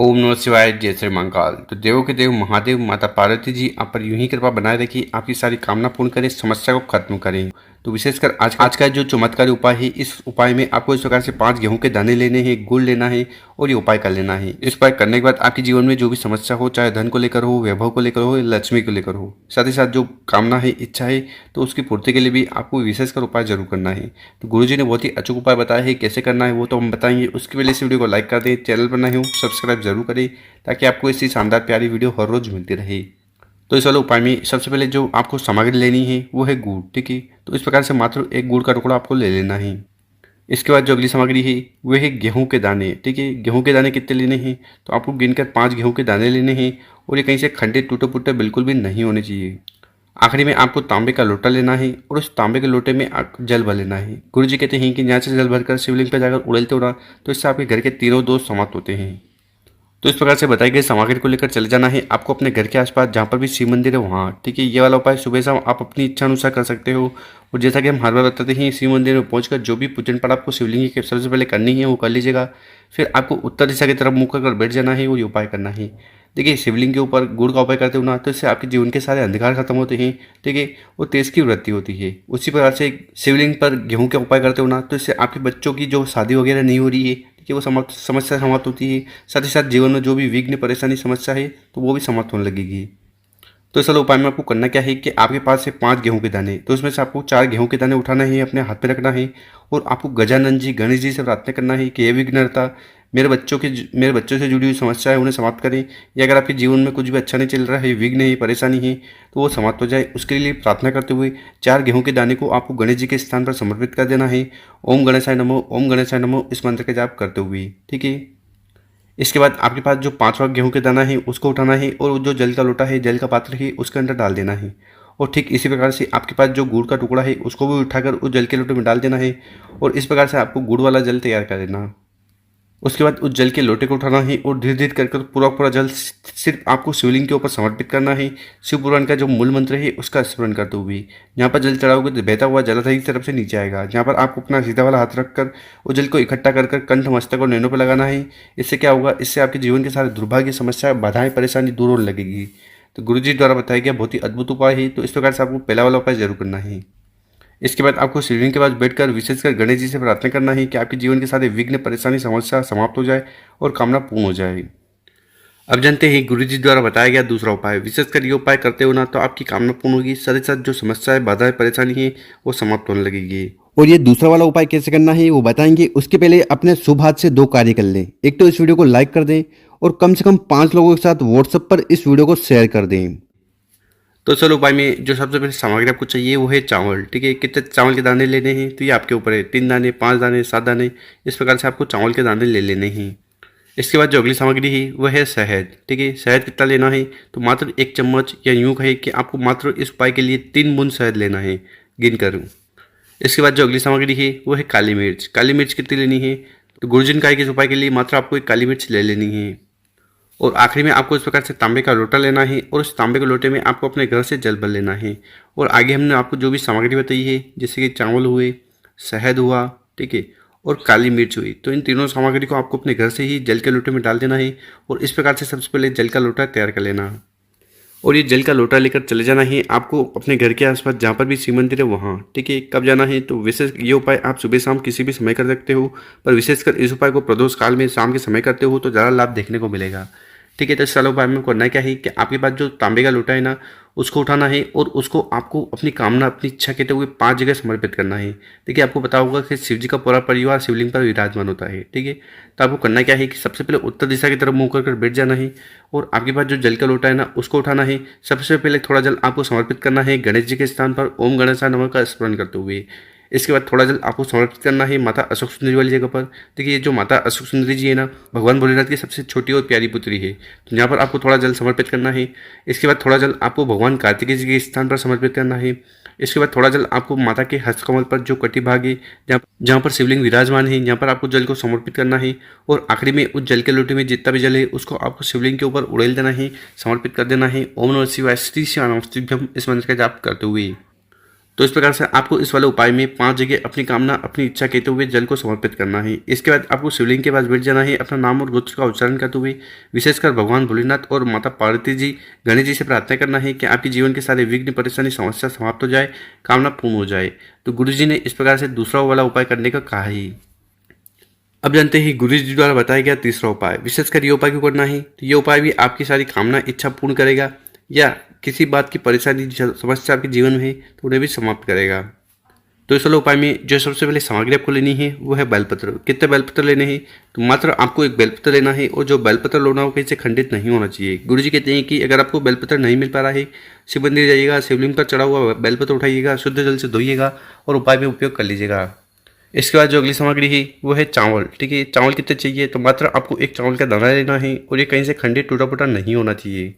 ओम नमः शिवाय। जय श्री महाकाल। तो देवों के देव महादेव माता पार्वती जी आप पर यूं ही कृपा बनाए रखिए, आपकी सारी कामना पूर्ण करें, समस्या को खत्म करें। तो विशेषकर आज का जो चमत्कारी उपाय है, इस उपाय में आपको इस प्रकार से 5 गेहूं के दाने लेने हैं, गुड़ लेना है और ये उपाय कर लेना है। इस उपाय करने के बाद आपके जीवन में जो भी समस्या हो, चाहे धन को लेकर हो, वैभव को लेकर हो, लक्ष्मी को लेकर हो, साथ ही साथ जो कामना है, इच्छा है, तो उसकी पूर्ति के लिए भी आपको विशेषकर उपाय जरूर करना है। तो गुरुजी ने बहुत ही अचूक उपाय बताया है, कैसे करना है वो तो हम बताएंगे। उसके पहले इस वीडियो को लाइक कर दें, चैनल पर नए हो सब्सक्राइब जरूर करें ताकि आपको ऐसी शानदार प्यारी वीडियो हर रोज मिलती रहे। तो इस वाले उपाय में सबसे पहले जो आपको सामग्री लेनी है वो है गुड़, ठीक है। तो इस प्रकार से मात्र एक गुड़ का टुकड़ा आपको ले लेना है। इसके बाद जो अगली सामग्री है वो है गेहूं के दाने, ठीक है। गेहूं के दाने कितने लेने हैं, तो आपको गिनकर 5 गेहूं के दाने लेने हैं और ये कहीं से खंडे टूटे फूटे बिल्कुल भी नहीं होने चाहिए। आखिरी में आपको तांबे का लोटा लेना है और उस तांबे के लोटे में जल भर लेना है। गुरु जी कहते हैं कि यहाँ से जल भरकर शिवलिंग पर जाकर उड़ेलते उड़ा तो इससे आपके घर के तीनों दोष समाप्त होते हैं। तो इस प्रकार से बताई गई सामग्री को लेकर चले जाना है आपको अपने घर के आसपास जहाँ पर भी शिव मंदिर है वहाँ, ठीक है। ये वाला उपाय सुबह शाम आप अपनी इच्छा अनुसार कर सकते हो। और जैसा कि हम हर बार बताते हैं, शिव मंदिर में पहुंचकर जो भी पूजन पाठ आपको शिवलिंग की सबसे पहले करनी है वो कर लीजिएगा। फिर आपको उत्तर दिशा की तरफ मुँह कर बैठ जाना है और ये उपाय करना है। देखिए, शिवलिंग के ऊपर गुड़ का उपाय करते हो ना, तो इससे आपके जीवन के सारे अंधकार खत्म होते हैं, ठीक है। वो तेज की वृद्धि होती है। उसी प्रकार से शिवलिंग पर गेहूं के उपाय करते हो ना, तो इससे आपके बच्चों की जो शादी वगैरह नहीं हो रही है, ठीक है, वो समस्या समाप्त होती है। साथ ही साथ जीवन में जो भी विघ्न परेशानी समस्या है तो वो भी समाप्त होने लगेगी। तो इस वाले उपाय में आपको करना क्या है कि आपके पास है 5 गेहूं के दाने, तो उसमें से आपको 4 गेहूं के दाने उठाना है, अपने हाथ पे रखना है और आपको गजानन जी गणेश जी से प्रार्थना करना है कि हे विघ्नहर्ता, मेरे बच्चों से जुड़ी हुई समस्या है उन्हें समाप्त करें, या अगर आपके जीवन में कुछ भी अच्छा नहीं चल रहा है, विघ्न है, परेशानी है, तो वो समाप्त हो जाए। उसके लिए प्रार्थना करते हुए 4 गेहूं के दाने को आपको गणेश जी के स्थान पर समर्पित कर देना है। ओम गणेशाय नमो, ओम गणेशाय नमो, इस मंत्र का जाप करते हुए, ठीक है। इसके बाद आपके पास जो 5वां गेहूं के दाना है उसको उठाना है और जो जल का लोटा है, जल का पात्र है, उसके अंदर डाल देना है। और ठीक इसी प्रकार से आपके पास जो गुड़ का टुकड़ा है उसको भी उठाकर उस जल के लोटे में डाल देना है और इस प्रकार से आपको गुड़ वाला जल तैयार कर देना। उसके बाद उस जल के लोटे को उठाना है और धीरे धीरे कर पूरा पूरा जल सिर्फ आपको शिवलिंग के ऊपर समर्पित करना है। शिव पुराण का जो मूल मंत्र है उसका स्मरण करते हुए यहाँ पर जल चढ़ाओगे तो बहता हुआ जलाधार की तरफ से नीचे आएगा, जहाँ पर आपको अपना सीधा वाला हाथ रखकर उस जल को इकट्ठा कर कंठ, मस्तक और नैनों पर लगाना है। इससे क्या होगा, इससे आपके जीवन के सारे दुर्भाग्य, समस्या, बाधाएं, परेशानी दूर होने लगेगी। तो गुरु जी द्वारा बताया गया बहुत ही अद्भुत उपाय है। तो इस प्रकार से आपको पहला वाला उपाय जरूर करना है। इसके बाद आपको शिवलिंग के पास बैठकर विशेषकर गणेश जी से प्रार्थना करना है कि आपके जीवन के सारे विघ्न, परेशानी, समस्या समाप्त हो जाए और कामना पूर्ण हो जाए। अब जानते हैं गुरु जी द्वारा बताया गया दूसरा उपाय। विशेषकर ये उपाय करते हो ना तो आपकी कामना पूर्ण होगी, साथ ही साथ जो समस्याएं, बाधाएं, परेशानी है वो समाप्त होने लगेगी। और ये दूसरा वाला उपाय कैसे करना है वो बताएंगे। उसके पहले अपने शुभ हाथ से 2 कार्य कर लें। एक तो इस वीडियो को लाइक कर दें और कम से कम 5 लोगों के साथ व्हाट्सएप पर इस वीडियो को शेयर कर दें। तो चलो उपाय में जो सबसे पहले सामग्री आपको चाहिए वो है चावल, ठीक है। कितने चावल के दाने लेने हैं तो ये आपके ऊपर है, 3 दाने, 5 दाने, 7 दाने, इस प्रकार से आपको चावल के दाने ले लेने हैं। इसके बाद जो अगली सामग्री है वह है शहद, ठीक है। शहद कितना लेना है तो मात्र 1 चम्मच, या यूँ कहे कि आपको मात्र इस उपाय के लिए 3 बूंद शहद लेना है गिन कर। इसके बाद जो अगली सामग्री है वो है काली मिर्च। काली मिर्च कितनी लेनी है तो गुरुजन का इस उपाय के लिए मात्र आपको एक काली मिर्च ले लेनी है। और आखिरी में आपको इस प्रकार से तांबे का लोटा लेना है और उस तांबे के लोटे में आपको अपने घर से जल भर लेना है। और आगे हमने आपको जो भी सामग्री बताई है, जैसे कि चावल हुए, शहद हुआ, ठीक है, और काली मिर्च हुई, तो इन तीनों सामग्री को आपको अपने घर से ही जल के लोटे में डाल देना है और इस प्रकार से सबसे पहले जल का लोटा तैयार कर लेना। और ये जल का लोटा लेकर चले जाना है आपको अपने घर के आसपास जहाँ पर भी शिव मंदिर है वहाँ, ठीक है। कब जाना है तो विशेष ये उपाय आप सुबह शाम किसी भी समय कर सकते हो, पर विशेषकर इस उपाय को प्रदोष काल में शाम के समय करते हो तो ज़्यादा लाभ देखने को मिलेगा, ठीक है। तो इस साल उपाय में करना क्या है कि आपके पास जो तांबे का लोटा है ना उसको उठाना है और उसको आपको अपनी कामना, अपनी इच्छा कहते हुए 5 जगह समर्पित करना है। देखिए, आपको पता होगा कि शिव जी का पूरा परिवार शिवलिंग पर विराजमान होता है, ठीक है। तो आपको करना क्या है कि सबसे पहले उत्तर दिशा की तरफ मुँह कर बैठ जाना है और आपके पास जो जल का लोटा है ना उसको उठाना है। सबसे पहले थोड़ा जल आपको समर्पित करना है गणेश जी के स्थान पर ओम गणेशाय नमः का स्मरण करते हुए। इसके बाद थोड़ा जल आपको समर्पित करना है माता अशोक सुंदरी वाली जगह पर। देखिए, ये जो माता अशोक सुंदरी जी है ना, भगवान भोलेनाथ की सबसे छोटी और प्यारी पुत्री है, तो यहाँ पर आपको थोड़ा जल समर्पित करना है। इसके बाद थोड़ा जल आपको भगवान कार्तिकेय जी के स्थान पर समर्पित करना है। इसके बाद थोड़ा जल आपको माता के हस्तकमल पर जो कटी भाग है, जहाँ पर शिवलिंग विराजमान है, यहाँ पर आपको जल को समर्पित करना है। और आखिरी में उस जल के लोटे में जितना भी जल है उसको आपको शिवलिंग के ऊपर उड़ेल देना है, समर्पित कर देना है। ओम नमः शिवाय, श्री श्याम, इस मंत्र का जाप करते हुए। तो इस प्रकार से आपको इस वाले उपाय में 5 जगह अपनी कामना, अपनी इच्छा कहते हुए जल को समर्पित करना है। इसके बाद आपको शिवलिंग के पास बैठ जाना है, अपना नाम और गोत्र का उच्चारण करते हुए विशेषकर भगवान भोलेनाथ और माता पार्वती जी, गणेश जी से प्रार्थना करना है कि आपके जीवन के सारे विघ्न, परेशानी, समस्या समाप्त हो जाए, कामना पूर्ण हो जाए। तो गुरु जी ने इस प्रकार से दूसरा वाला उपाय करने का कहा है। अब जानते हैं गुरु जी द्वारा बताया गया तीसरा उपाय। विशेषकर ये उपाय क्यों करना है, तो ये उपाय भी आपकी सारी कामना, इच्छा पूर्ण करेगा या किसी बात की परेशानी, समस्या आपके जीवन में है तो उन्हें भी समाप्त करेगा। तो इस वाले उपाय में जो सबसे पहले सामग्री आपको लेनी है वो है बेलपत्र। कितने बेलपत्र लेने हैं, तो मात्र आपको एक बेलपत्र लेना है और जो बेलपत्र लेना हो कहीं से खंडित नहीं होना चाहिए। गुरु जी कहते हैं कि अगर आपको बेलपत्र नहीं मिल पा रहा है, शिव मंदिर जाइएगा, शिवलिंग पर चढ़ा हुआ बेलपत्र उठाइएगा, शुद्ध जल से धोइएगा और उपाय में उपयोग कर लीजिएगा। इसके बाद जो अगली सामग्री है वो है चावल। ठीक है, चावल कितने चाहिए, तो मात्र आपको एक चावल का दाना लेना है और ये कहीं से खंडित, टूटा फूटा नहीं होना चाहिए।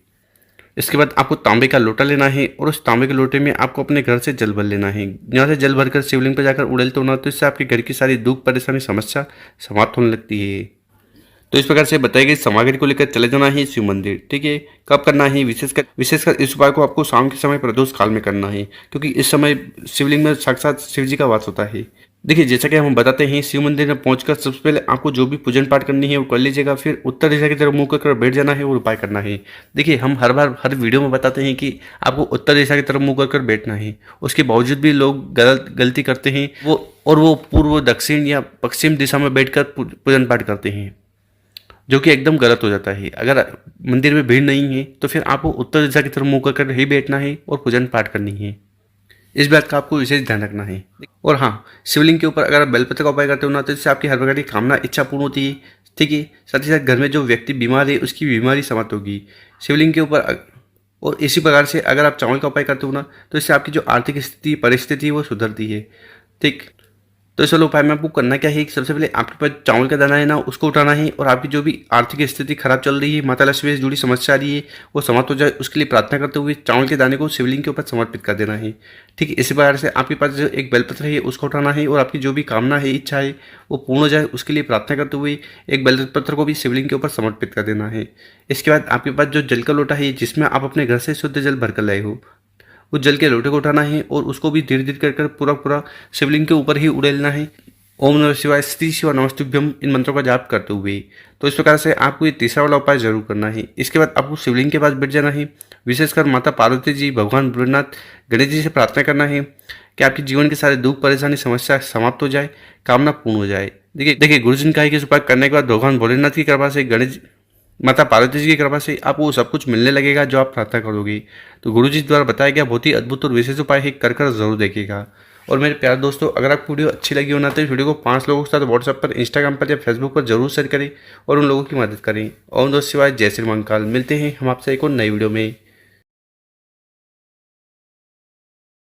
इसके बाद आपको तांबे का लोटा लेना है और उस तांबे के लोटे में आपको अपने घर से जल भर लेना है। यहाँ से जल भरकर शिवलिंग पर जाकर उड़ेलते होना, तो इससे आपके घर की सारी दुख, परेशानी, समस्या समाप्त होने लगती है। तो इस प्रकार से बताई गई सामग्री को लेकर चले जाना है शिव मंदिर। ठीक है, कब करना है, विशेषकर इस उपाय को आपको शाम के समय प्रदोष काल में करना है, क्योंकि इस समय शिवलिंग में साक्षात शिव जी का वास होता है। देखिए, जैसा कि हम बताते हैं, शिव मंदिर में पहुंचकर सबसे पहले आपको जो भी पूजन पाठ करनी है वो कर लीजिएगा। फिर उत्तर दिशा की तरफ मुंह कर बैठ जाना है और उपाय करना है। देखिए, हम हर बार हर वीडियो में बताते हैं कि आपको उत्तर दिशा की तरफ मुंह कर बैठना है, उसके बावजूद भी लोग गलती करते हैं वो पूर्व, दक्षिण या पश्चिम दिशा में बैठकर पूजन पाठ करते हैं, जो कि एकदम गलत हो जाता है। अगर मंदिर में भीड़ नहीं है तो फिर आपको उत्तर दिशा की तरफ मुंह कर ही बैठना है और पूजन पाठ करनी है। इस बात का आपको विशेष ध्यान रखना है। और हाँ, शिवलिंग के ऊपर अगर आप बेलपत्र का उपाय करते हो ना, तो इससे आपकी हर प्रकार की कामना, इच्छा पूर्ण होती है। ठीक है, साथ ही साथ घर में जो व्यक्ति बीमार है उसकी बीमारी समाप्त होगी शिवलिंग के ऊपर। और इसी प्रकार से अगर आप चावल का उपाय करते हो ना, तो इससे आपकी जो आर्थिक स्थिति, परिस्थिति है वो सुधरती है। ठीक, तो इस वाले उपाय में आपको करना क्या है कि सबसे पहले आपके पास चावल का दाना है ना, उसको उठाना है और आपकी जो भी आर्थिक स्थिति खराब चल रही है, माता लक्ष्मी से जुड़ी समस्या आ रही है, वो समाप्त हो जाए, उसके लिए प्रार्थना करते हुए चावल के दाने को शिवलिंग के ऊपर समर्पित कर देना है। ठीक है, इसी प्रकार से आपके पास जो एक बेलपत्र है उसको उठाना है और आपकी जो भी कामना है, इच्छा है वो पूर्ण हो जाए, उसके लिए प्रार्थना करते हुए एक बेलपत्र को भी शिवलिंग के ऊपर समर्पित कर देना है। इसके बाद आपके पास जो जल का लोटा है जिसमें आप अपने घर से शुद्ध जल भरकर लाए हो, उस जल के लोटे को उठाना है और उसको भी धीरे धीरे कर पूरा शिवलिंग के ऊपर ही उड़ेलना है। ओम नमः शिवाय, श्री शिवा नमस्तुभ्यम, इन मंत्रों का जाप करते हुए। तो इस प्रकार से आपको ये तीसरा वाला उपाय जरूर करना है। इसके बाद आपको शिवलिंग के पास बैठ जाना है, विशेषकर माता पार्वती जी, भगवान भोलेनाथ, गणेश जी से प्रार्थना करना है कि आपके जीवन के सारे दुख, परेशानी, समस्या समाप्त हो जाए, कामना पूर्ण हो जाए। देखिए गुरु जी ने कहा कि इस उपाय करने के बाद भगवान भोलेनाथ की कृपा से, गणेश माता पार्वती जी की कृपा से आपको सब कुछ मिलने लगेगा जो आप प्रार्थना करोगे। तो गुरु जी द्वारा बताया गया बहुत ही अद्भुत और विशेष उपाय है, कर जरूर देखिएगा। और मेरे प्यारे दोस्तों, अगर आपको वीडियो अच्छी लगी हो ना, तो इस वीडियो को 5 लोगों के साथ व्हाट्सएप पर, इंस्टाग्राम पर या फेसबुक पर जरूर शेयर करें और उन लोगों की मदद करें। ओम नमः शिवाय, जय श्री महाकाल। मिलते हैं हम आपसे एक और नई वीडियो में।